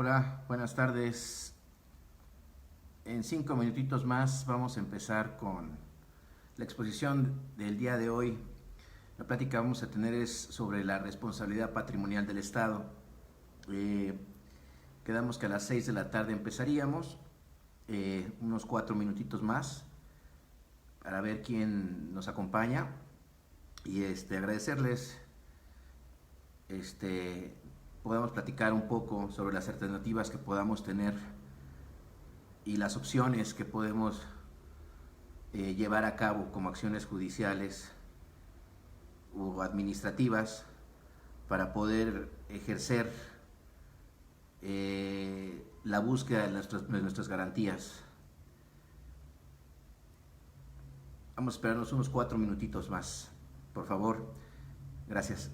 Hola, buenas tardes. En 5 minutitos más vamos a empezar con la exposición del día de hoy. La plática que vamos a tener es sobre la responsabilidad patrimonial del Estado. Eh, Quedamos que a las 6 de la tarde empezaríamos, unos 4 minutitos más para ver quién nos acompaña y agradecerles. este, Podamos platicar un poco sobre las alternativas que podamos tener y las opciones que podemos llevar a cabo como acciones judiciales o administrativas para poder ejercer la búsqueda de nuestras garantías. Vamos a esperarnos unos 4 minutitos más, por favor. Gracias.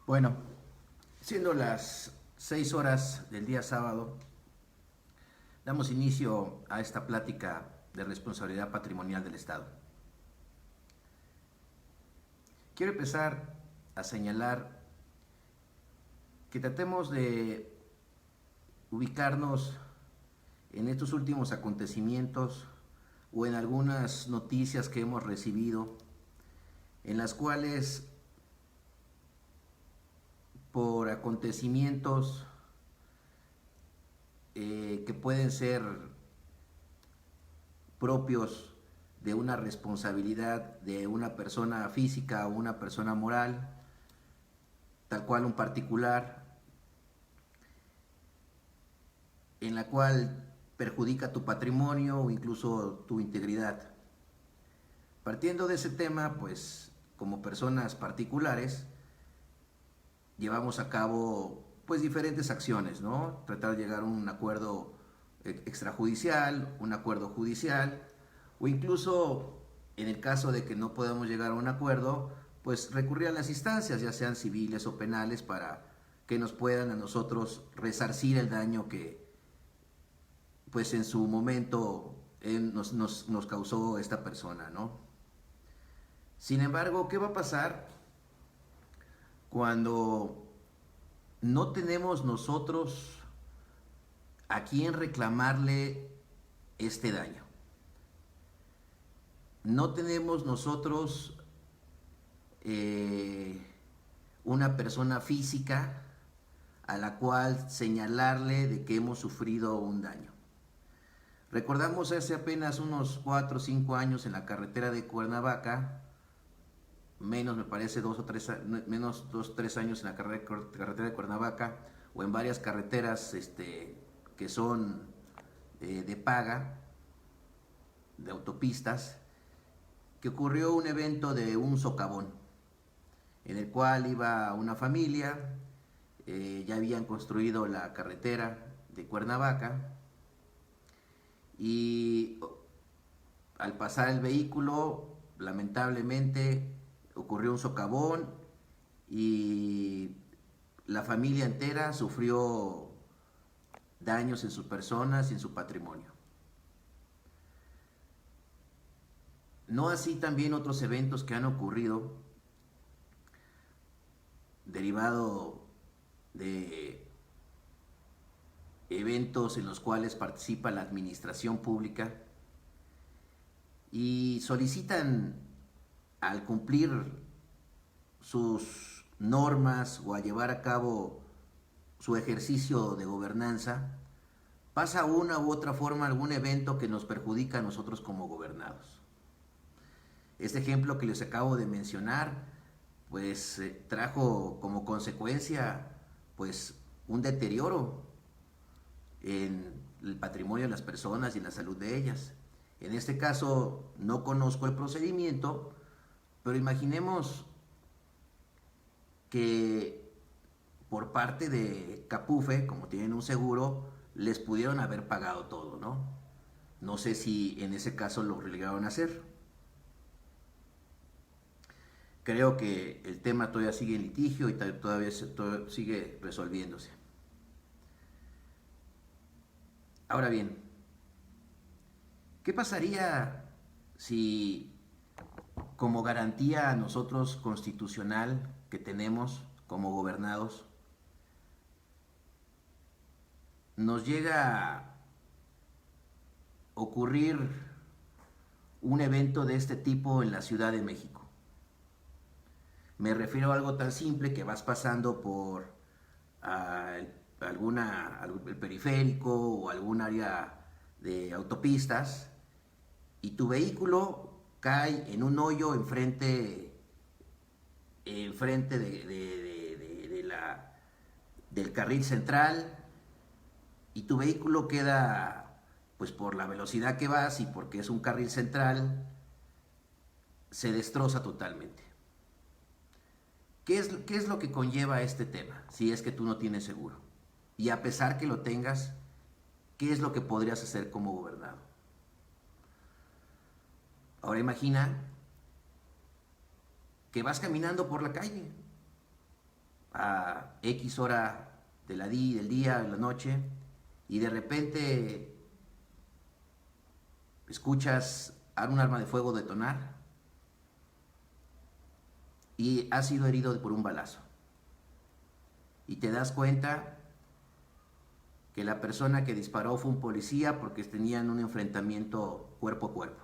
Bueno, siendo las 6 horas del día sábado, damos inicio a esta plática de responsabilidad patrimonial del Estado. Quiero empezar a señalar que tratemos de ubicarnos en estos últimos acontecimientos o en algunas noticias que hemos recibido, en las cuales por acontecimientos que pueden ser propios de una responsabilidad de una persona física o una persona moral, tal cual un particular, en la cual perjudica tu patrimonio o incluso tu integridad. Partiendo de ese tema, pues como personas particulares llevamos a cabo pues diferentes acciones, ¿no? Tratar de llegar a un acuerdo extrajudicial, un acuerdo judicial, o incluso en el caso de que no podamos llegar a un acuerdo, pues recurrir a las instancias, ya sean civiles o penales, para que nos puedan a nosotros resarcir el daño que pues en su momento nos causó esta persona, ¿no? Sin embargo, ¿qué va a pasar cuando no tenemos nosotros a quién reclamarle este daño? No tenemos nosotros eh, una persona física a la cual señalarle de que hemos sufrido un daño. Recordamos hace apenas unos 4 o 5 años en la carretera de Cuernavaca, menos me parece 2 o 3 años en la carretera de Cuernavaca, o en varias carreteras que son de paga, de autopistas, que ocurrió un evento de un socavón, en el cual iba una familia, ya habían construido la carretera de Cuernavaca, y al pasar el vehículo, lamentablemente ocurrió un socavón y la familia entera sufrió daños en sus personas y en su patrimonio. No así también otros eventos que han ocurrido derivado de eventos en los cuales participa la administración pública y solicitan, al cumplir sus normas o a llevar a cabo su ejercicio de gobernanza, pasa una u otra forma algún evento que nos perjudica a nosotros como gobernados. Este ejemplo que les acabo de mencionar, pues trajo como consecuencia pues un deterioro en el patrimonio de las personas y en la salud de ellas. En este caso no conozco el procedimiento, pero imaginemos que por parte de Capufe, como tienen un seguro, les pudieron haber pagado todo, ¿no? No sé si en ese caso lo obligaron a hacer. Creo que el tema todavía sigue en litigio y todavía sigue resolviéndose. Ahora bien, ¿qué pasaría si, como garantía a nosotros constitucional que tenemos como gobernados, nos llega a ocurrir un evento de este tipo en la Ciudad de México? Me refiero a algo tan simple que vas pasando por el periférico o algún área de autopistas y tu vehículo cae en un hoyo enfrente del carril central, y tu vehículo queda, pues por la velocidad que vas y porque es un carril central, se destroza totalmente. ¿Qué es lo que conlleva este tema si es que tú no tienes seguro? Y a pesar que lo tengas, ¿qué es lo que podrías hacer como gobernado? Ahora imagina que vas caminando por la calle a X hora del día, de la noche, y de repente escuchas a un arma de fuego detonar y has sido herido por un balazo. Y te das cuenta que la persona que disparó fue un policía porque tenían un enfrentamiento cuerpo a cuerpo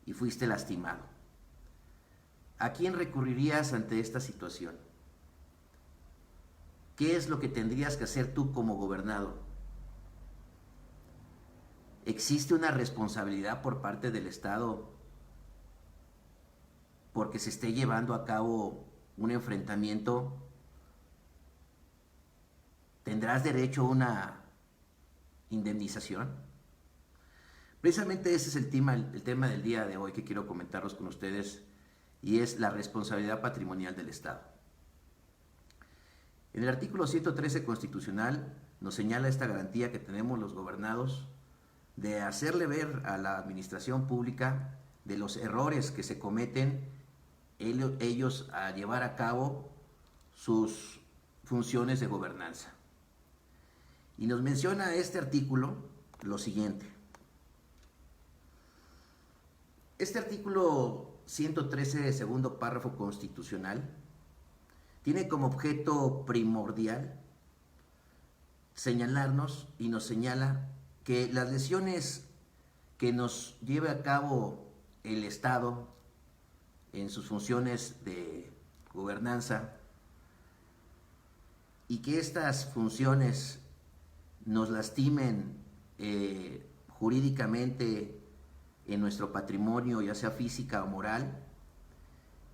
y fuiste lastimado. ¿A quién recurrirías ante esta situación? ¿Qué es lo que tendrías que hacer tú como gobernado? ¿Existe una responsabilidad por parte del Estado porque se esté llevando a cabo un enfrentamiento? ¿Tendrás derecho a una indemnización? Precisamente ese es el tema del día de hoy que quiero comentarlos con ustedes, y es la responsabilidad patrimonial del Estado. En el artículo 113 constitucional nos señala esta garantía que tenemos los gobernados de hacerle ver a la administración pública de los errores que se cometen ellos a llevar a cabo sus funciones de gobernanza. Y nos menciona este artículo lo siguiente. Este artículo 113, segundo párrafo constitucional, tiene como objeto primordial señalarnos, y nos señala que las lesiones que nos lleve a cabo el Estado en sus funciones de gobernanza, y que estas funciones nos lastimen jurídicamente en nuestro patrimonio, ya sea física o moral,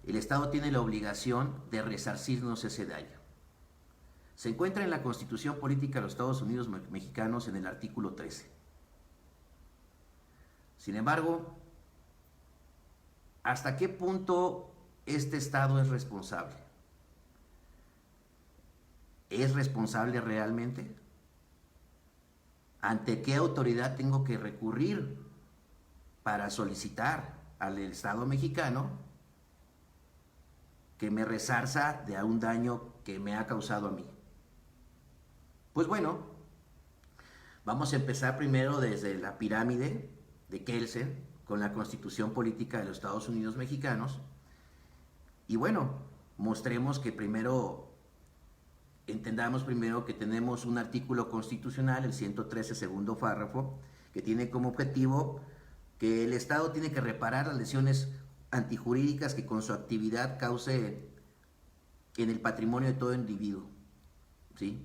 el Estado tiene la obligación de resarcirnos ese daño. Se encuentra en la Constitución Política de los Estados Unidos Mexicanos en el artículo 13. Sin embargo, ¿hasta qué punto este Estado es responsable? ¿Es responsable realmente? ¿Ante qué autoridad tengo que recurrir para solicitar al Estado mexicano que me resarza de un daño que me ha causado a mí? Pues bueno, vamos a empezar primero desde la pirámide de Kelsen con la Constitución Política de los Estados Unidos Mexicanos. Y bueno, mostremos que entendamos primero que tenemos un artículo constitucional, el 113, segundo párrafo, que tiene como objetivo que el Estado tiene que reparar las lesiones antijurídicas que con su actividad cause en el patrimonio de todo individuo, ¿sí?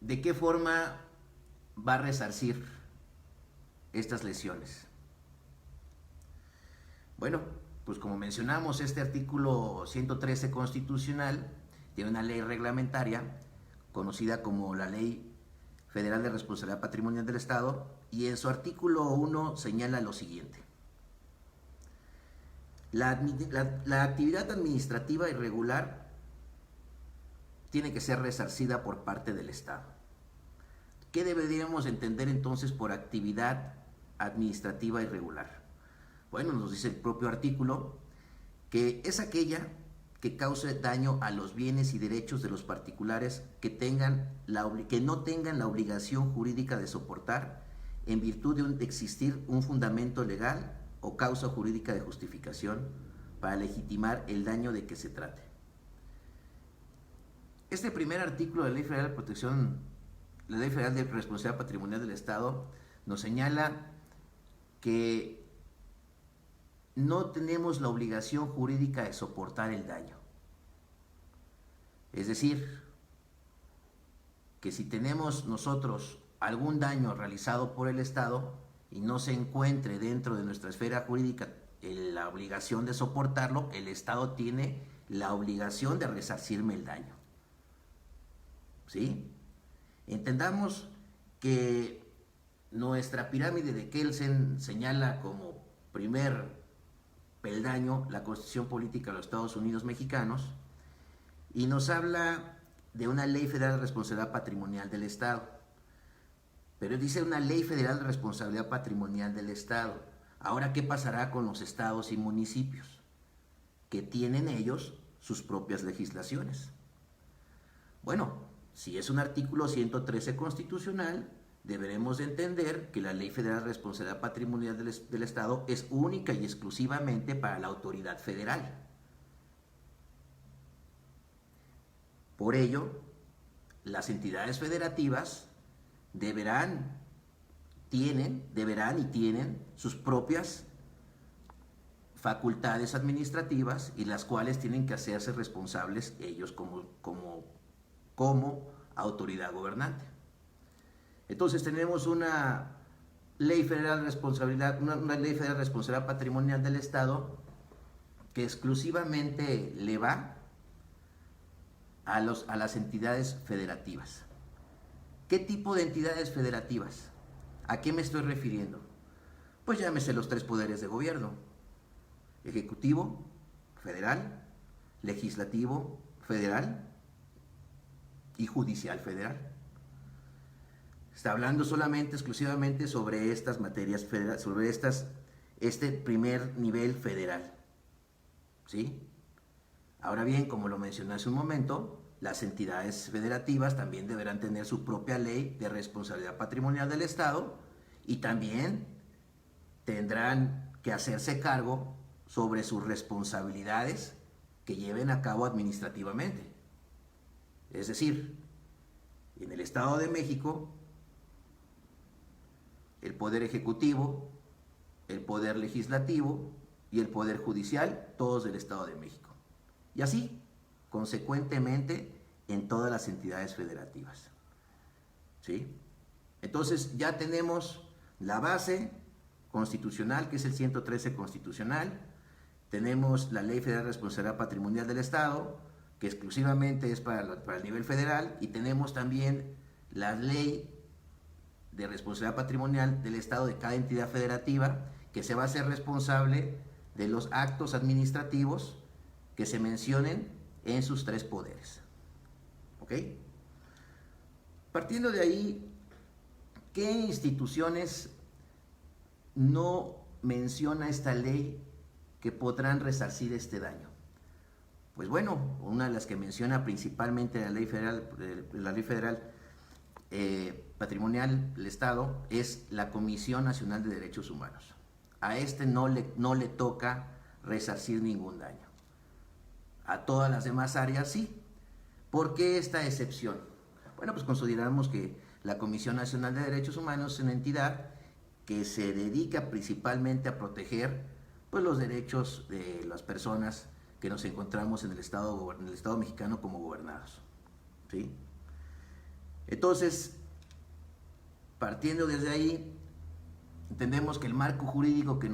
¿De qué forma va a resarcir estas lesiones? Bueno, pues como mencionamos, este artículo 113 constitucional tiene una ley reglamentaria conocida como la Ley Federal de Responsabilidad Patrimonial del Estado, y en su artículo 1 señala lo siguiente: la actividad administrativa irregular tiene que ser resarcida por parte del Estado. ¿Qué deberíamos entender entonces por actividad administrativa irregular? Bueno, nos dice el propio artículo que es aquella que cause daño a los bienes y derechos de los particulares que no tengan la obligación jurídica de soportar en virtud de existir un fundamento legal o causa jurídica de justificación para legitimar el daño de que se trate. Este primer artículo de la Ley Federal de Protección, la Ley Federal de Responsabilidad Patrimonial del Estado, nos señala que no tenemos la obligación jurídica de soportar el daño. Es decir, que si tenemos nosotros algún daño realizado por el Estado y no se encuentre dentro de nuestra esfera jurídica la obligación de soportarlo, el Estado tiene la obligación de resarcirme el daño. ¿Sí? Entendamos que nuestra pirámide de Kelsen señala como primer peldaño la Constitución Política de los Estados Unidos Mexicanos y nos habla de una Ley Federal de Responsabilidad Patrimonial del Estado. Pero dice una Ley Federal de Responsabilidad Patrimonial del Estado. Ahora, ¿qué pasará con los estados y municipios? Que tienen ellos sus propias legislaciones. Bueno, si es un artículo 113 constitucional, deberemos de entender que la Ley Federal de Responsabilidad Patrimonial del Estado es única y exclusivamente para la autoridad federal. Por ello, las entidades federativas deberán y tienen sus propias facultades administrativas y las cuales tienen que hacerse responsables ellos como autoridad gobernante. Entonces tenemos una ley federal de responsabilidad, una ley federal de responsabilidad patrimonial del Estado que exclusivamente le va a las entidades federativas. ¿Qué tipo de entidades federativas? ¿A qué me estoy refiriendo? Pues llámese los tres poderes de gobierno: ejecutivo federal, legislativo federal y judicial federal. Está hablando solamente, exclusivamente sobre estas materias federales, sobre este primer nivel federal. ¿Sí? Ahora bien, como lo mencioné hace un momento, las entidades federativas también deberán tener su propia ley de responsabilidad patrimonial del Estado y también tendrán que hacerse cargo sobre sus responsabilidades que lleven a cabo administrativamente. Es decir, en el Estado de México, el Poder Ejecutivo, el Poder Legislativo y el Poder Judicial, todos del Estado de México. Y así, consecuentemente, en todas las entidades federativas. ¿sí? Entonces ya tenemos la base constitucional, que es el 113 constitucional, tenemos la Ley Federal de Responsabilidad Patrimonial del Estado, que exclusivamente es para el nivel federal, y tenemos también la Ley de Responsabilidad Patrimonial del Estado de cada entidad federativa, que se va a hacer responsable de los actos administrativos que se mencionen en sus tres poderes. ¿Ok? Partiendo de ahí, ¿qué instituciones no menciona esta ley que podrán resarcir este daño? Pues bueno, una de las que menciona principalmente la ley federal patrimonial del Estado es la Comisión Nacional de Derechos Humanos. A este no le toca resarcir ningún daño. A todas las demás áreas sí. ¿Por qué esta excepción? Bueno, pues consideramos que la Comisión Nacional de Derechos Humanos es una entidad que se dedica principalmente a proteger pues, los derechos de las personas que nos encontramos en el Estado mexicano como gobernados. ¿Sí? Entonces, partiendo desde ahí, entendemos que el marco jurídico que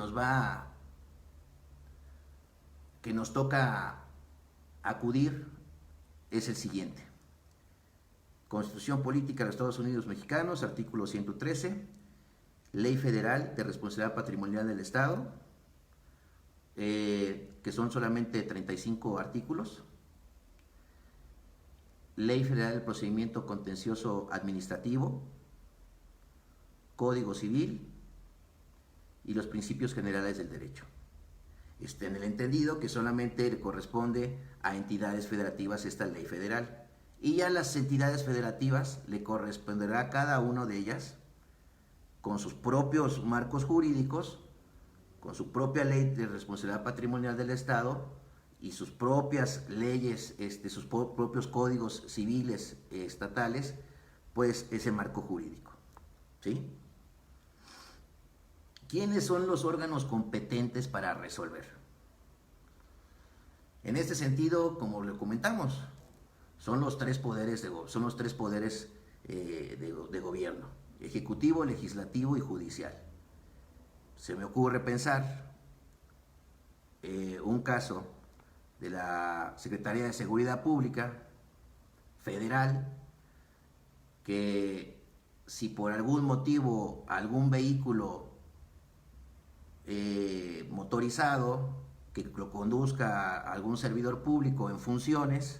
nos toca acudir es el siguiente. Constitución Política de los Estados Unidos Mexicanos, artículo 113, Ley Federal de Responsabilidad Patrimonial del Estado, que son solamente 35 artículos, Ley Federal del Procedimiento Contencioso Administrativo, Código Civil y los principios generales del derecho. En el entendido que solamente le corresponde a entidades federativas esta ley federal. Y ya las entidades federativas le corresponderá a cada una de ellas, con sus propios marcos jurídicos, con su propia ley de responsabilidad patrimonial del Estado y sus propias leyes, sus propios códigos civiles estatales, pues ese marco jurídico. ¿Sí? ¿Quiénes son los órganos competentes para resolver? En este sentido, como le comentamos, son los tres poderes de gobierno: ejecutivo, legislativo y judicial. Se me ocurre pensar un caso de la Secretaría de Seguridad Pública Federal, que si por algún motivo algún vehículo motorizado que lo conduzca a algún servidor público en funciones,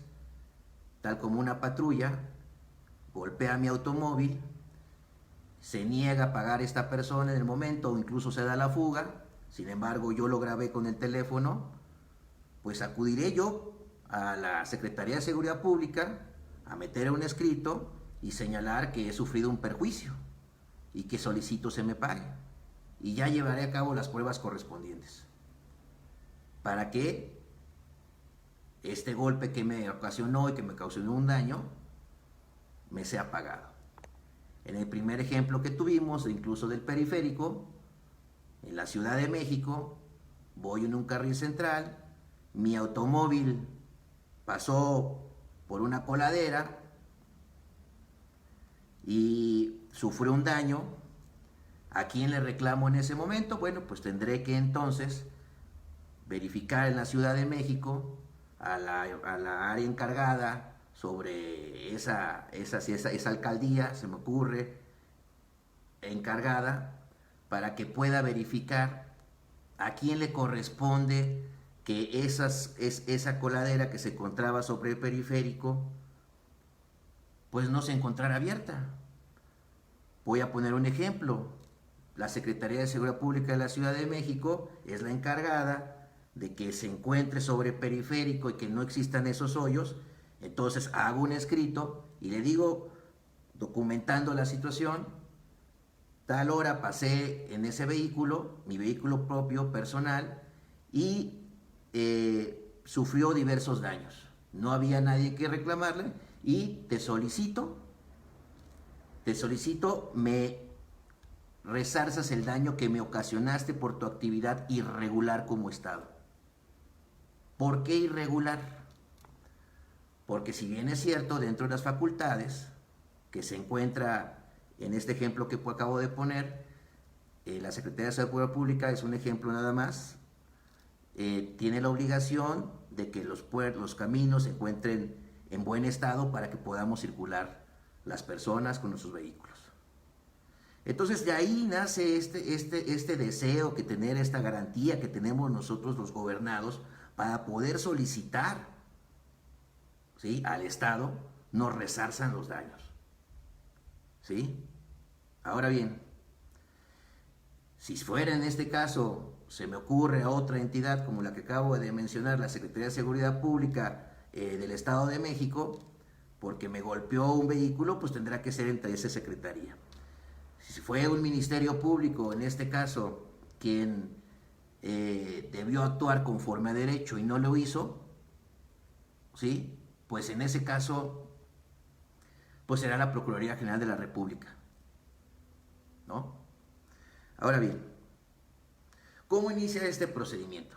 tal como una patrulla, golpea mi automóvil, se niega a pagar esta persona en el momento o incluso se da la fuga, sin embargo yo lo grabé con el teléfono, pues acudiré yo a la Secretaría de Seguridad Pública a meter un escrito y señalar que he sufrido un perjuicio y que solicito se me pague. Y ya llevaré a cabo las pruebas correspondientes para que este golpe que me ocasionó y que me causó un daño me sea pagado. En el primer ejemplo que tuvimos, incluso del periférico, en la Ciudad de México, voy en un carril central, mi automóvil pasó por una coladera y sufrió un daño. ¿A quién le reclamo en ese momento? Bueno, pues tendré que entonces verificar en la Ciudad de México a la área encargada sobre esa alcaldía, se me ocurre, encargada, para que pueda verificar a quién le corresponde que esa coladera que se encontraba sobre el periférico, pues no se encontrara abierta. Voy a poner un ejemplo. La Secretaría de Seguridad Pública de la Ciudad de México es la encargada de que se encuentre sobre periférico y que no existan esos hoyos. Entonces hago un escrito y le digo, documentando la situación, tal hora pasé en ese vehículo, mi vehículo propio, personal, y sufrió diversos daños. No había nadie que reclamarle y te solicito me resarzas el daño que me ocasionaste por tu actividad irregular como Estado. ¿Por qué irregular? Porque si bien es cierto, dentro de las facultades que se encuentra En este ejemplo que acabo de poner, la Secretaría de Seguridad Pública es un ejemplo nada más. Tiene la obligación de que los caminos se encuentren en buen estado para que podamos circular las personas con nuestros vehículos. Entonces de ahí nace este deseo que tener esta garantía que tenemos nosotros los gobernados para poder solicitar, ¿sí?, al Estado nos resarzan los daños. ¿Sí? Ahora bien, si fuera en este caso, se me ocurre a otra entidad como la que acabo de mencionar, la Secretaría de Seguridad Pública del Estado de México, porque me golpeó un vehículo, pues tendrá que ser entre esa secretaría. Si fue un ministerio público, en este caso, quien debió actuar conforme a derecho y no lo hizo, ¿sí?, pues en ese caso, pues será la Procuraduría General de la República, ¿no? Ahora bien, ¿cómo inicia este procedimiento?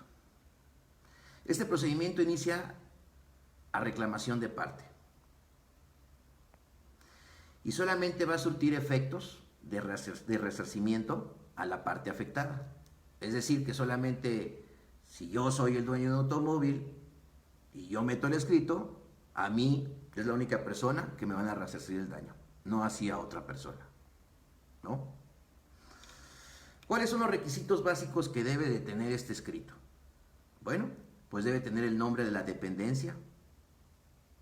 Este procedimiento inicia a reclamación de parte y solamente va a surtir efectos de resarcimiento a la parte afectada. Es decir, que solamente si yo soy el dueño de un automóvil y yo meto el escrito, a mí es la única persona que me van a resarcir el daño, no así a otra persona, ¿no? ¿Cuáles son los requisitos básicos que debe de tener este escrito? Bueno, pues debe tener el nombre de la dependencia,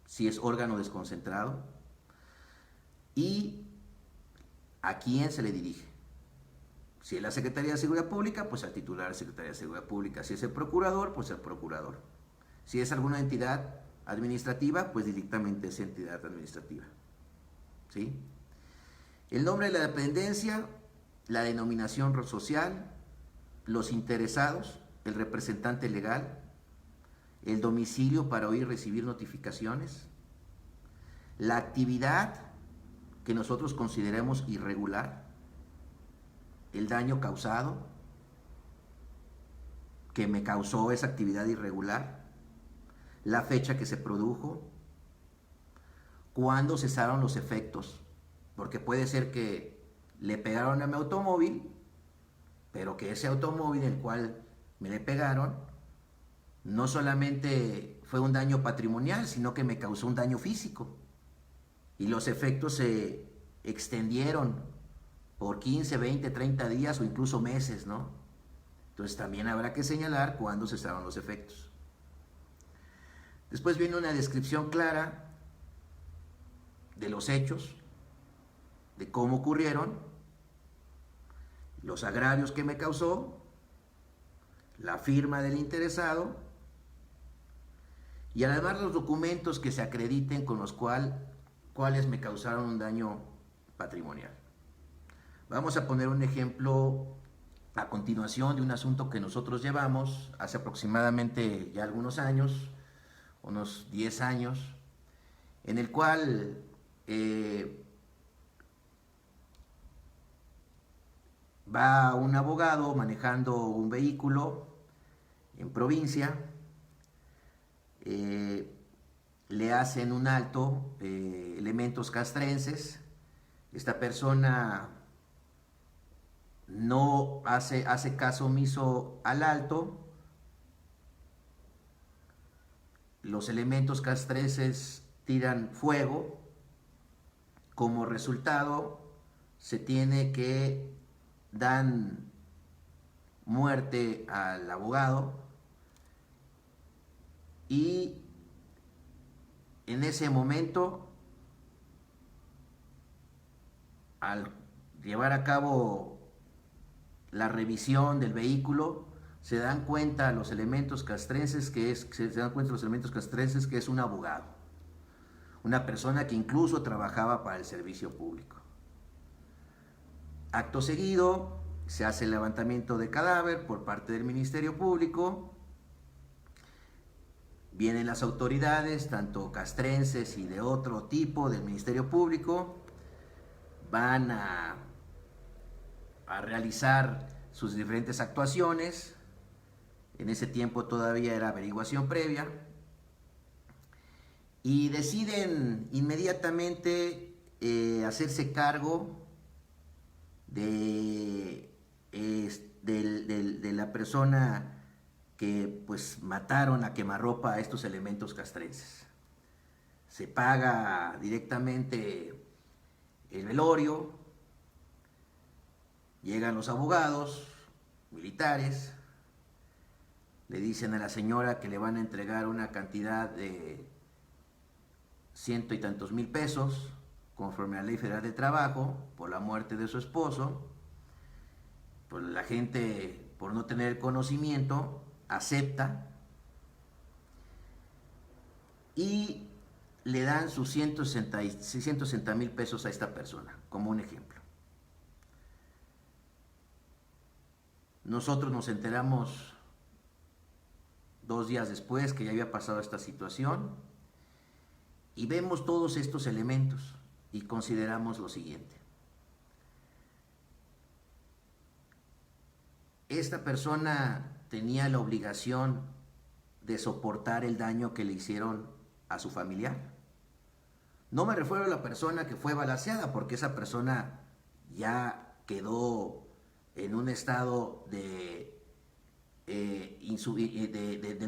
si es órgano desconcentrado, y a quién se le dirige. Si es la Secretaría de Seguridad Pública, pues al titular de Secretaría de Seguridad Pública. Si es el procurador, pues el procurador. Si es alguna entidad administrativa, pues directamente esa entidad administrativa. ¿Sí? El nombre de la dependencia, la denominación social, los interesados, el representante legal, el domicilio para oír y recibir notificaciones, la actividad que nosotros consideremos irregular, el daño causado, que me causó esa actividad irregular, la fecha que se produjo, cuándo cesaron los efectos, porque puede ser que le pegaron a mi automóvil, pero que ese automóvil el cual me le pegaron no solamente fue un daño patrimonial, sino que me causó un daño físico. Y los efectos se extendieron por 15, 20, 30 días o incluso meses, ¿no? Entonces también habrá que señalar cuándo cesaron los efectos. Después viene una descripción clara de los hechos, de cómo ocurrieron, los agravios que me causó, la firma del interesado y además los documentos que se acrediten con los cuales me causaron un daño patrimonial. Vamos a poner un ejemplo a continuación de un asunto que nosotros llevamos hace aproximadamente ya algunos años, unos 10 años, en el cual va un abogado manejando un vehículo en provincia, le hacen un alto elementos castrenses, esta persona no hace caso omiso al alto, los elementos castrenses tiran fuego, como resultado se tiene que dan muerte al abogado y en ese momento, al llevar a cabo la revisión del vehículo, se dan cuenta los elementos castrenses que es un abogado, una persona que incluso trabajaba para el servicio público. Acto seguido, se hace el levantamiento de cadáver por parte del Ministerio Público. Vienen las autoridades, tanto castrenses y de otro tipo del Ministerio Público, van a realizar sus diferentes actuaciones. En ese tiempo todavía era averiguación previa. Y deciden inmediatamente hacerse cargo de la persona que pues mataron a quemarropa a estos elementos castrenses. Se paga directamente el velorio, llegan los abogados militares, le dicen a la señora que le van a entregar una cantidad de ciento y tantos mil pesos, conforme a la Ley Federal de Trabajo, por la muerte de su esposo. Pues la gente, por no tener conocimiento, acepta y le dan sus 160 mil pesos a esta persona, como un ejemplo. Nosotros nos enteramos 2 días después que ya había pasado esta situación y vemos todos estos elementos y consideramos lo siguiente. Esta persona tenía la obligación de soportar el daño que le hicieron a su familiar. No me refiero a la persona que fue balaceada, porque esa persona ya quedó en un estado de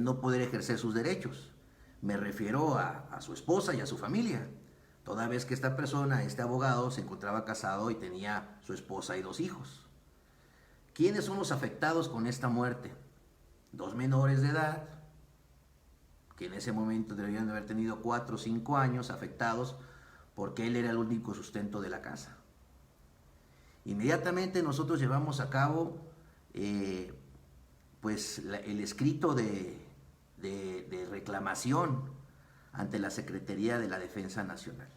no poder ejercer sus derechos. Me refiero a su esposa y a su familia, toda vez que esta persona, este abogado, se encontraba casado y tenía su esposa y 2 hijos. ¿Quiénes son los afectados con esta muerte? 2 menores de edad, que en ese momento deberían de haber tenido 4 o 5 años, afectados porque él era el único sustento de la casa. Inmediatamente nosotros llevamos a cabo pues el escrito de reclamación ante la Secretaría de la Defensa Nacional.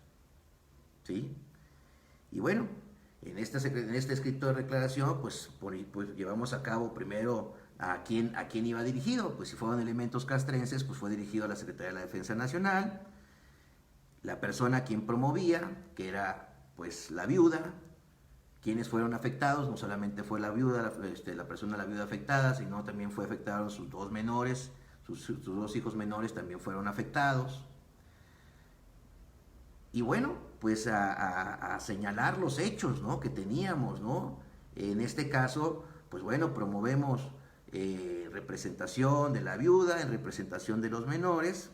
¿Sí? Y bueno, en este escrito de declaración, pues llevamos a cabo primero a quién iba dirigido. Pues si fueron elementos castrenses, pues fue dirigido a la Secretaría de la Defensa Nacional. La persona a quien promovía, que era pues la viuda. Quienes fueron afectados, no solamente fue la viuda, la viuda afectada, sino también fue afectado sus 2 menores, sus 2 hijos menores también fueron afectados. Y bueno, pues a señalar los hechos, ¿no?, que teníamos, ¿no? En este caso, pues bueno, promovemos representación de la viuda, en representación de los menores.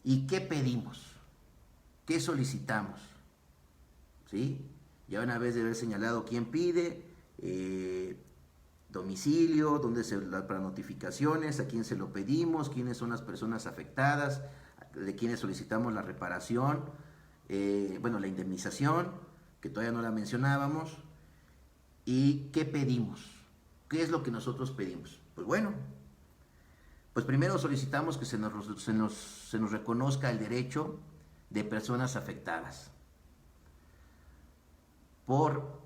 ¿Y qué pedimos? ¿Qué solicitamos? ¿Sí? Ya una vez de haber señalado quién pide, domicilio, dónde para notificaciones, a quién se lo pedimos, quiénes son las personas afectadas, de quienes solicitamos la reparación, la indemnización, que todavía no la mencionábamos, y qué pedimos, qué es lo que nosotros pedimos. Pues bueno, pues primero solicitamos que se nos reconozca el derecho de personas afectadas por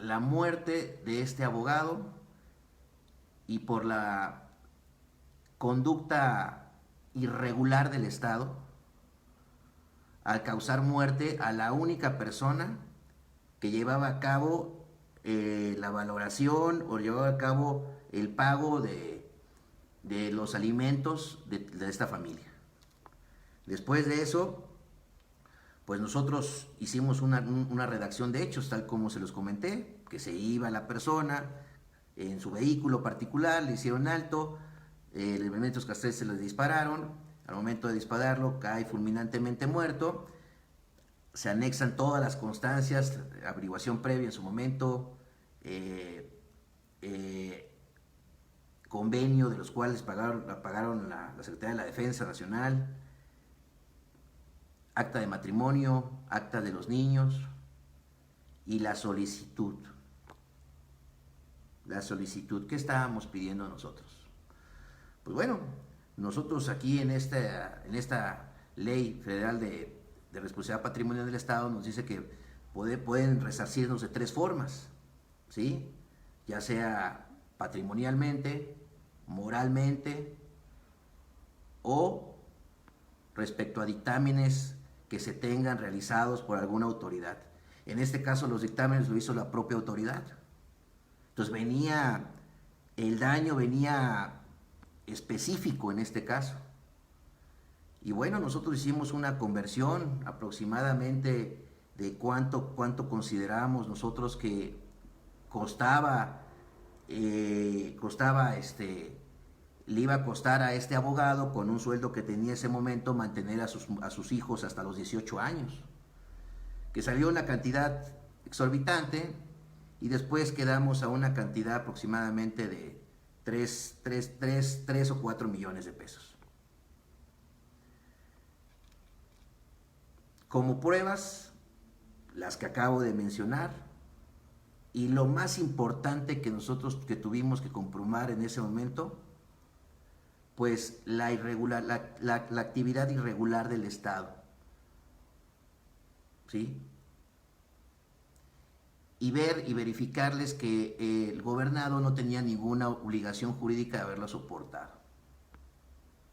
la muerte de este abogado y por la conducta irregular del Estado al causar muerte a la única persona que llevaba a cabo la valoración o llevaba a cabo el pago de los alimentos de esta familia. Después de eso, pues nosotros hicimos una redacción de hechos, tal como se los comenté, que se iba la persona en su vehículo particular, le hicieron alto, elementos castrenses se le dispararon, al momento de dispararlo cae fulminantemente muerto, se anexan todas las constancias, averiguación previa en su momento, convenio de los cuales pagaron la Secretaría de la Defensa Nacional, acta de matrimonio, acta de los niños y la solicitud. La solicitud que estábamos pidiendo nosotros. Pues bueno, nosotros aquí en esta Ley Federal de Responsabilidad Patrimonial del Estado nos dice que pueden resarcirnos de 3 formas, ¿sí? Ya sea patrimonialmente, moralmente o respecto a dictámenes que se tengan realizados por alguna autoridad. En este caso los dictámenes lo hizo la propia autoridad. Entonces el daño venía específico en este caso. Y bueno, nosotros hicimos una conversión aproximadamente de cuánto consideramos nosotros que costaba, le iba a costar a este abogado, con un sueldo que tenía en ese momento, mantener a sus hijos hasta los 18 años, que salió una cantidad exorbitante, y después quedamos a una cantidad aproximadamente de 3 o 4 millones de pesos. Como pruebas, las que acabo de mencionar, y lo más importante que nosotros que tuvimos que comprobar en ese momento, pues la actividad irregular del Estado, ¿sí? Y ver y verificarles que el gobernado no tenía ninguna obligación jurídica de haberlo soportado,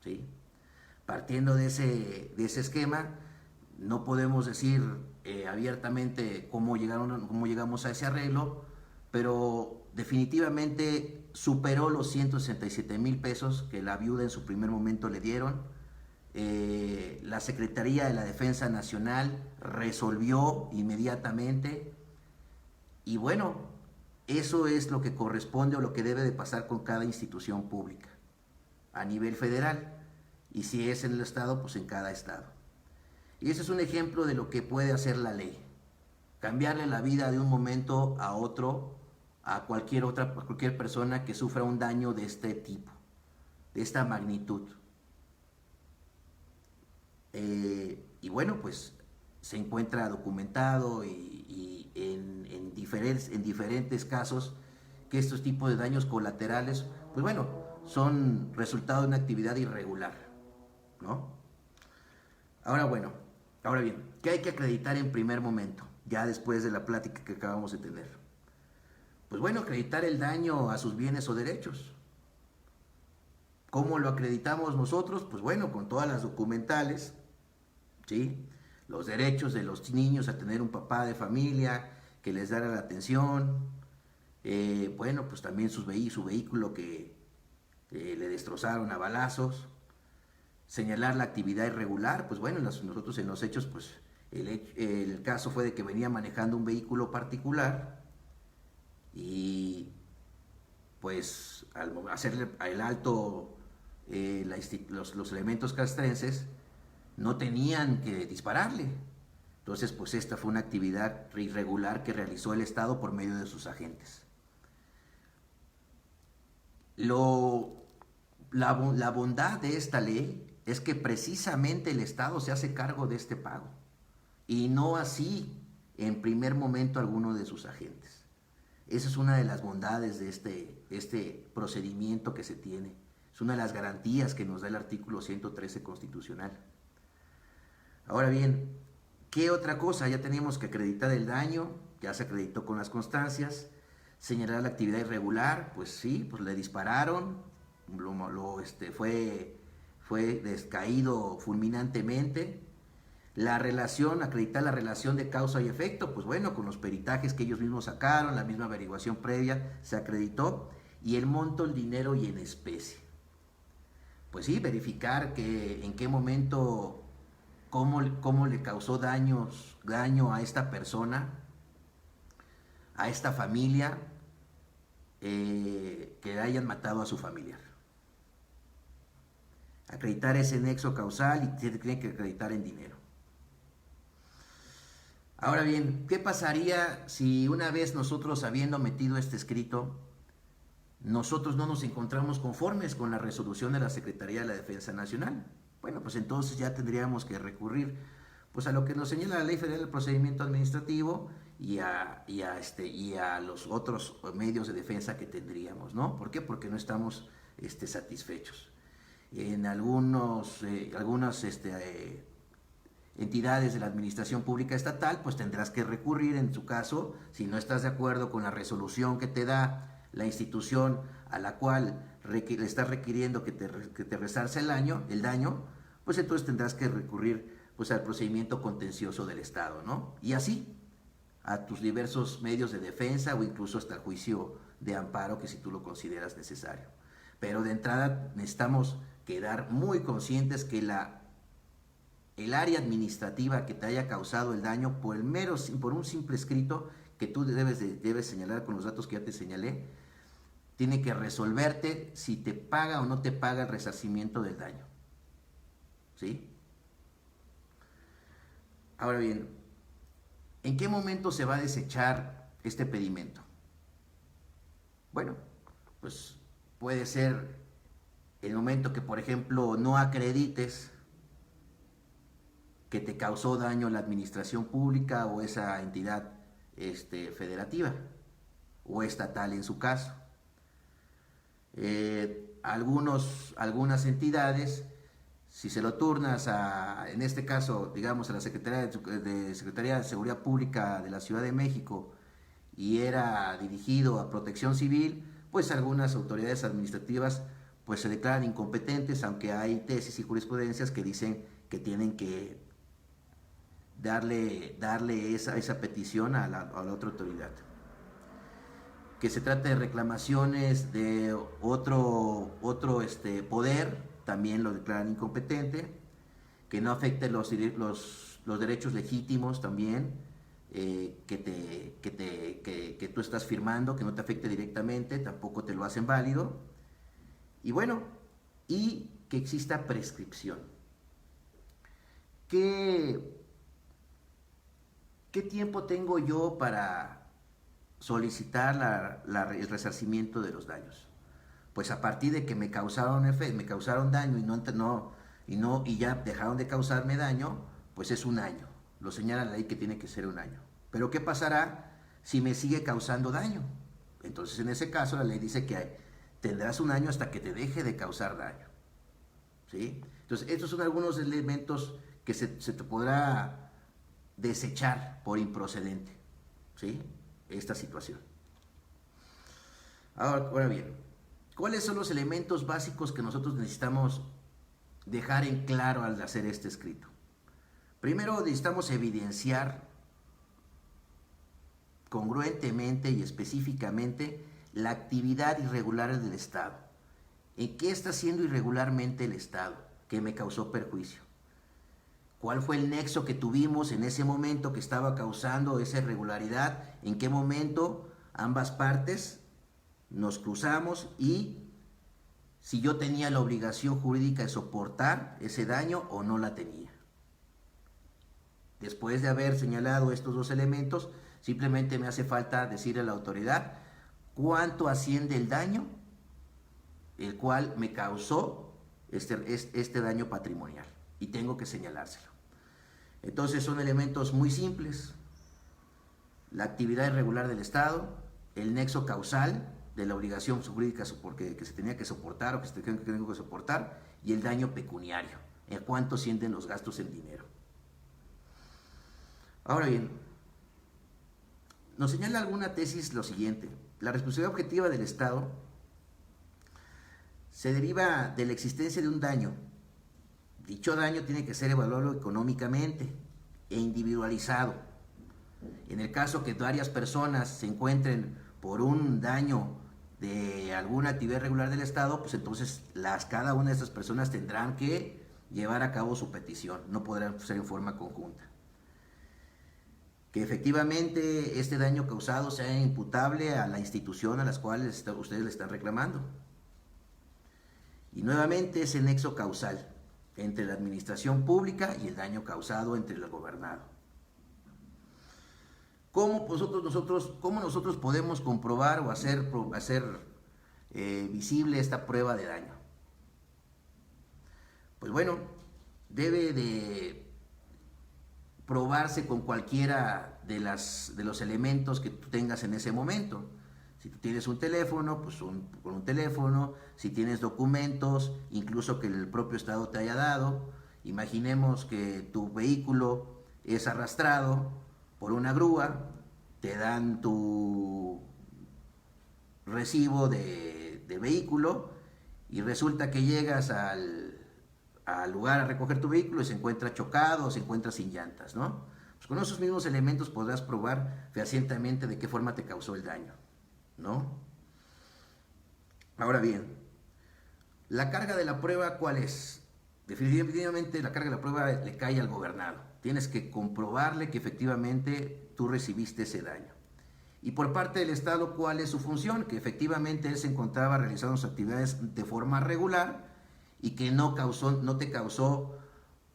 ¿sí? Partiendo de ese esquema, no podemos decir abiertamente cómo llegamos a ese arreglo, pero definitivamente superó los 167,000 pesos que la viuda en su primer momento le dieron. La Secretaría de la Defensa Nacional resolvió inmediatamente, y bueno, eso es lo que corresponde o lo que debe de pasar con cada institución pública a nivel federal, y si es en el estado, pues en cada estado. Y ese es un ejemplo de lo que puede hacer la ley: cambiarle la vida de un momento a otro a cualquier persona que sufra un daño de este tipo, de esta magnitud. Y bueno, pues se encuentra documentado y en diferentes casos que estos tipos de daños colaterales, pues bueno, son resultado de una actividad irregular, ¿no? Ahora bien, ¿qué hay que acreditar en primer momento, ya después de la plática que acabamos de tener? Pues bueno, acreditar el daño a sus bienes o derechos. ¿Cómo lo acreditamos nosotros? Pues bueno, con todas las documentales, ¿sí? Los derechos de los niños a tener un papá de familia que les dará la atención, bueno, pues también su vehículo que le destrozaron a balazos. Señalar la actividad irregular, pues bueno, nosotros en los hechos, pues el caso fue de que venía manejando un vehículo particular, y pues al hacerle el alto, los elementos castrenses no tenían que dispararle. Entonces, pues esta fue una actividad irregular que realizó el Estado por medio de sus agentes. La bondad de esta ley es que precisamente el Estado se hace cargo de este pago, y no así en primer momento alguno de sus agentes. Esa es una de las bondades de este procedimiento que se tiene. Es una de las garantías que nos da el artículo 113 constitucional. Ahora bien, ¿qué otra cosa? Ya teníamos que acreditar el daño, ya se acreditó con las constancias. Señalar la actividad irregular, pues sí, pues le dispararon, fue descaído fulminantemente. La relación, acreditar la relación de causa y efecto, pues bueno, con los peritajes que ellos mismos sacaron, la misma averiguación previa, se acreditó. Y el monto, el dinero y en especie. Pues sí, verificar que en qué momento, cómo le causó daño a esta persona, a esta familia, que le hayan matado a su familiar. Acreditar ese nexo causal, y se tiene que acreditar en dinero. Ahora bien, ¿qué pasaría si una vez nosotros, habiendo metido este escrito, nosotros no nos encontramos conformes con la resolución de la Secretaría de la Defensa Nacional? Bueno, pues entonces ya tendríamos que recurrir pues a lo que nos señala la Ley Federal del Procedimiento Administrativo y a los otros medios de defensa que tendríamos, ¿no? ¿Por qué? Porque no estamos satisfechos. En algunas entidades de la administración pública estatal, pues tendrás que recurrir en su caso, si no estás de acuerdo con la resolución que te da la institución a la cual le estás requiriendo que te resarce el daño, pues entonces tendrás que recurrir pues al procedimiento contencioso del Estado, ¿no? Y así a tus diversos medios de defensa, o incluso hasta el juicio de amparo, que si tú lo consideras necesario. Pero de entrada necesitamos quedar muy conscientes que la el área administrativa que te haya causado el daño por un simple escrito que tú debes señalar con los datos que ya te señalé, tiene que resolverte si te paga o no te paga el resarcimiento del daño. ¿Sí? Ahora bien, ¿en qué momento se va a desechar este pedimento? Bueno, pues puede ser el momento que, por ejemplo, no acredites que te causó daño la administración pública o esa entidad federativa o estatal en su caso. Algunas entidades, si se lo turnas en este caso, digamos, a la Secretaría de Seguridad Pública de la Ciudad de México y era dirigido a Protección Civil, pues algunas autoridades administrativas pues se declaran incompetentes, aunque hay tesis y jurisprudencias que dicen que tienen que darle esa petición a la otra autoridad. Que se trata de reclamaciones de otro poder, también lo declaran incompetente. Que no afecte los derechos legítimos también, que tú estás firmando, que no te afecte directamente, tampoco te lo hacen válido. Y bueno, y que exista prescripción. ¿Qué tiempo tengo yo para solicitar el resarcimiento de los daños? Pues a partir de que me causaron daño y ya dejaron de causarme daño, pues es un año. Lo señala la ley que tiene que ser un año. Pero ¿qué pasará si me sigue causando daño? Entonces en ese caso la ley dice que tendrás un año hasta que te deje de causar daño. ¿Sí? Entonces estos son algunos elementos que se te podrá desechar por improcedente. ¿Sí? Esta situación. Ahora bien, ¿cuáles son los elementos básicos que nosotros necesitamos dejar en claro al hacer este escrito? Primero necesitamos evidenciar congruentemente y específicamente la actividad irregular del Estado. ¿En qué está haciendo irregularmente el Estado que me causó perjuicio? ¿Cuál fue el nexo que tuvimos en ese momento que estaba causando esa irregularidad? ¿En qué momento ambas partes nos cruzamos y si yo tenía la obligación jurídica de soportar ese daño o no la tenía? Después de haber señalado estos dos elementos, simplemente me hace falta decirle a la autoridad cuánto asciende el daño el cual me causó este daño patrimonial y tengo que señalárselo. Entonces son elementos muy simples: la actividad irregular del Estado, el nexo causal de la obligación jurídica que se tenía que soportar o que tengo que soportar, y el daño pecuniario, en cuánto ascienden los gastos en dinero. Ahora bien, nos señala alguna tesis lo siguiente: la responsabilidad objetiva del Estado se deriva de la existencia de un daño. Dicho daño tiene que ser evaluado económicamente e individualizado. En el caso que varias personas se encuentren por un daño de alguna actividad irregular del Estado, pues entonces cada una de esas personas tendrán que llevar a cabo su petición, no podrán ser en forma conjunta. Que efectivamente este daño causado sea imputable a la institución a las cuales ustedes le están reclamando. Y nuevamente ese nexo causal entre la administración pública y el daño causado entre el gobernado. ¿Cómo nosotros podemos comprobar o hacer visible esta prueba de daño? Pues bueno, debe de probarse con cualquiera de los elementos que tú tengas en ese momento. Si tú tienes un teléfono, pues con un teléfono. Si tienes documentos, incluso que el propio Estado te haya dado. Imaginemos que tu vehículo es arrastrado por una grúa, te dan tu recibo de vehículo y resulta que llegas al lugar a recoger tu vehículo y se encuentra chocado o se encuentra sin llantas, ¿no? Pues con esos mismos elementos podrás probar fehacientemente de qué forma te causó el daño, ¿no? Ahora bien, la carga de la prueba, ¿cuál es? definitivamente la carga de la prueba le cae al gobernado. Tienes que comprobarle que efectivamente tú recibiste ese daño. Y por parte del Estado, ¿cuál es su función? Que efectivamente él se encontraba realizando sus actividades de forma regular y que no te causó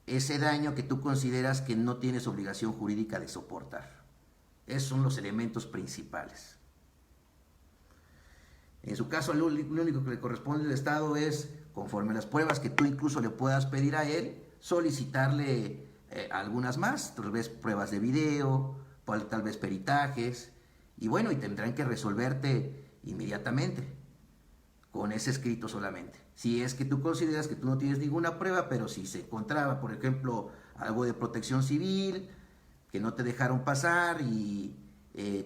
ese daño que tú consideras que no tienes obligación jurídica de soportar. Esos son los elementos principales. En su caso, lo único que le corresponde al Estado es, conforme a las pruebas que tú incluso le puedas pedir a él, solicitarle algunas más, tal vez pruebas de video, tal vez peritajes, y bueno, y tendrán que resolverte inmediatamente, con ese escrito solamente. Si es que tú consideras que tú no tienes ninguna prueba, pero si se encontraba, por ejemplo, algo de protección civil, que no te dejaron pasar y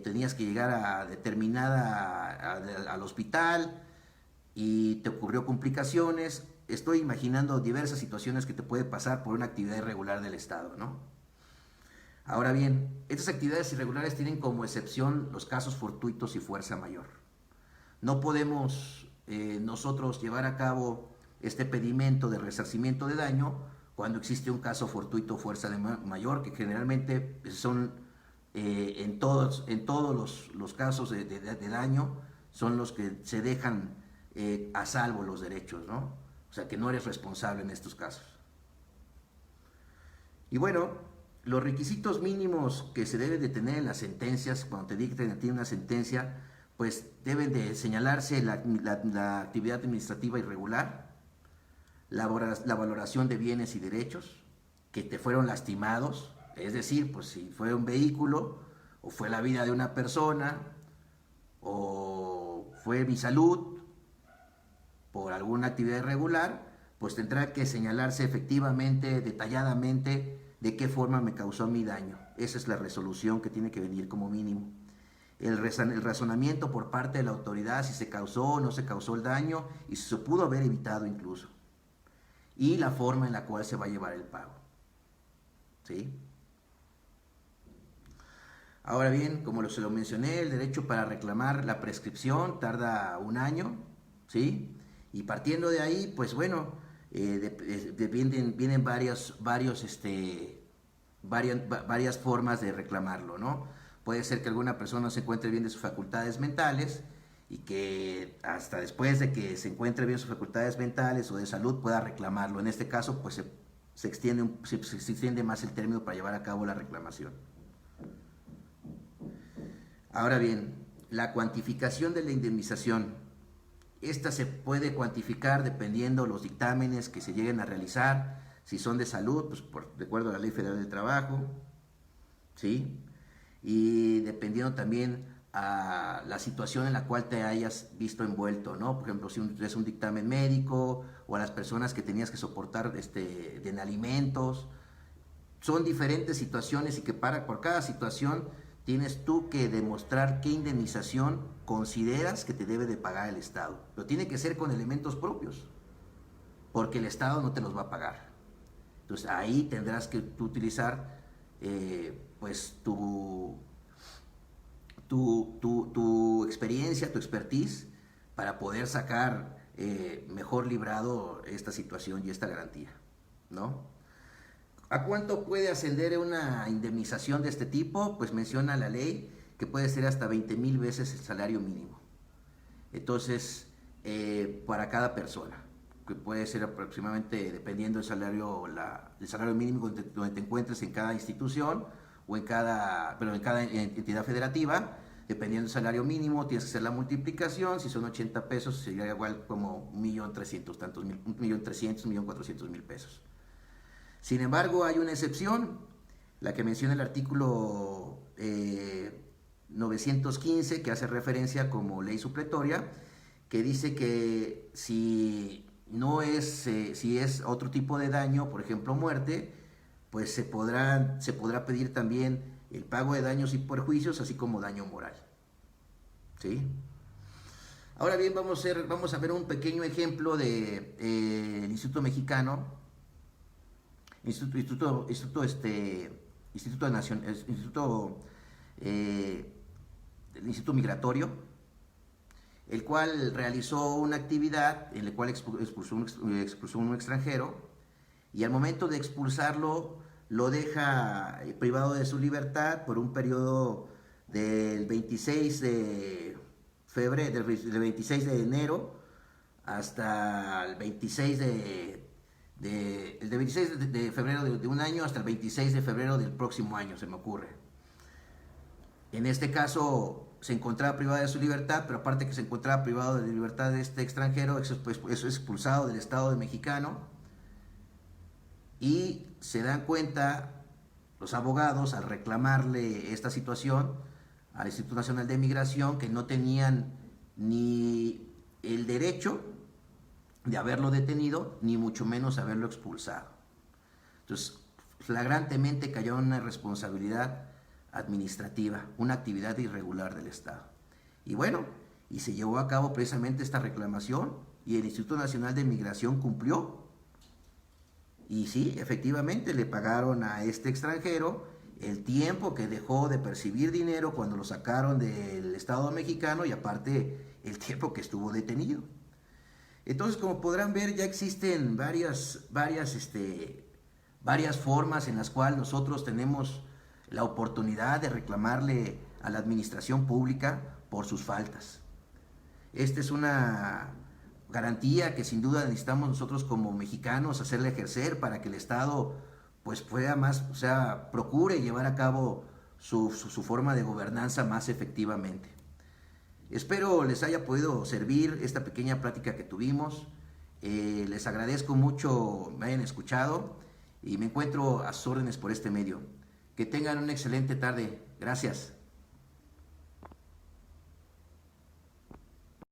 tenías que llegar al hospital y te ocurrió complicaciones, estoy imaginando diversas situaciones que te puede pasar por una actividad irregular del Estado, ¿no? Ahora bien, estas actividades irregulares tienen como excepción los casos fortuitos y fuerza mayor. No podemos nosotros llevar a cabo este pedimento de resarcimiento de daño cuando existe un caso fortuito o fuerza mayor, que generalmente son en todos los casos de daño, son los que se dejan a salvo los derechos, ¿no? O sea, que no eres responsable en estos casos. Y bueno, los requisitos mínimos que se deben de tener en las sentencias, cuando te dicten a ti una sentencia, pues deben de señalarse la actividad administrativa irregular, la valoración de bienes y derechos que te fueron lastimados, es decir, pues si fue un vehículo, o fue la vida de una persona, o fue mi salud por alguna actividad irregular, pues tendrá que señalarse efectivamente, detalladamente, de qué forma me causó mi daño. Esa es la resolución que tiene que venir como mínimo. El razonamiento por parte de la autoridad, si se causó o no se causó el daño, y si se pudo haber evitado incluso. Y la forma en la cual se va a llevar el pago. ¿Sí? Ahora bien, como se lo mencioné, el derecho para reclamar la prescripción tarda 1 año, ¿sí? Y partiendo de ahí, pues bueno, vienen varias formas de reclamarlo, ¿no? Puede ser que alguna persona no se encuentre bien de sus facultades mentales y que hasta después de que se encuentre bien sus facultades mentales o de salud pueda reclamarlo. En este caso, pues se extiende más el término para llevar a cabo la reclamación. Ahora bien, la cuantificación de la indemnización. Esta se puede cuantificar dependiendo los dictámenes que se lleguen a realizar. Si son de salud, pues de acuerdo a la Ley Federal del Trabajo, ¿sí? Y dependiendo también a la situación en la cual te hayas visto envuelto, ¿no? Por ejemplo, si es un dictamen médico o a las personas que tenías que soportar de alimentos. Son diferentes situaciones y que por cada situación tienes tú que demostrar qué indemnización consideras que te debe de pagar el Estado. Pero tiene que ser con elementos propios, porque el Estado no te los va a pagar. Entonces ahí tendrás que tú utilizar pues tu experiencia, tu expertise, para poder sacar mejor librado esta situación y esta garantía, ¿no? ¿A cuánto puede ascender una indemnización de este tipo? Pues menciona la ley que puede ser hasta 20,000 veces el salario mínimo. Entonces, para cada persona, que puede ser aproximadamente, dependiendo del salario mínimo donde te encuentres en cada institución o en cada entidad federativa. Dependiendo del salario mínimo, tienes que hacer la multiplicación. Si son 80 pesos, sería igual como 1,300,000, 1,400,000 pesos. Sin embargo, hay una excepción, la que menciona el artículo 915, que hace referencia como ley supletoria, que dice que si es otro tipo de daño, por ejemplo muerte, pues se podrá pedir también el pago de daños y perjuicios, así como daño moral. ¿Sí? Ahora bien, vamos a ver un pequeño ejemplo del Instituto Mexicano, Instituto Migratorio, el cual realizó una actividad en la cual expulsó un extranjero, y al momento de expulsarlo lo deja privado de su libertad por un periodo del 26 de febrero, del 26 de enero hasta el 26 el de 26 de febrero de un año hasta el 26 de febrero del próximo año, se me ocurre. En este caso se encontraba privado de su libertad, pero aparte que se encontraba privado de libertad de este extranjero, eso es expulsado del Estado de mexicano, y se dan cuenta los abogados al reclamarle esta situación al Instituto Nacional de Migración que no tenían ni el derecho de haberlo detenido, ni mucho menos haberlo expulsado. Entonces, flagrantemente cayó en una responsabilidad administrativa, una actividad irregular del Estado. Y bueno, y se llevó a cabo precisamente esta reclamación y el Instituto Nacional de Migración cumplió. Y sí, efectivamente le pagaron a este extranjero el tiempo que dejó de percibir dinero cuando lo sacaron del Estado mexicano y aparte el tiempo que estuvo detenido. Entonces, como podrán ver, ya existen varias formas en las cuales nosotros tenemos la oportunidad de reclamarle a la administración pública por sus faltas. Esta es una garantía que sin duda necesitamos nosotros como mexicanos hacerle ejercer para que el Estado pues pueda más, o sea, procure llevar a cabo su forma de gobernanza más efectivamente. Espero les haya podido servir esta pequeña plática que tuvimos. Les agradezco mucho me hayan escuchado y me encuentro a sus órdenes por este medio. Que tengan una excelente tarde. Gracias.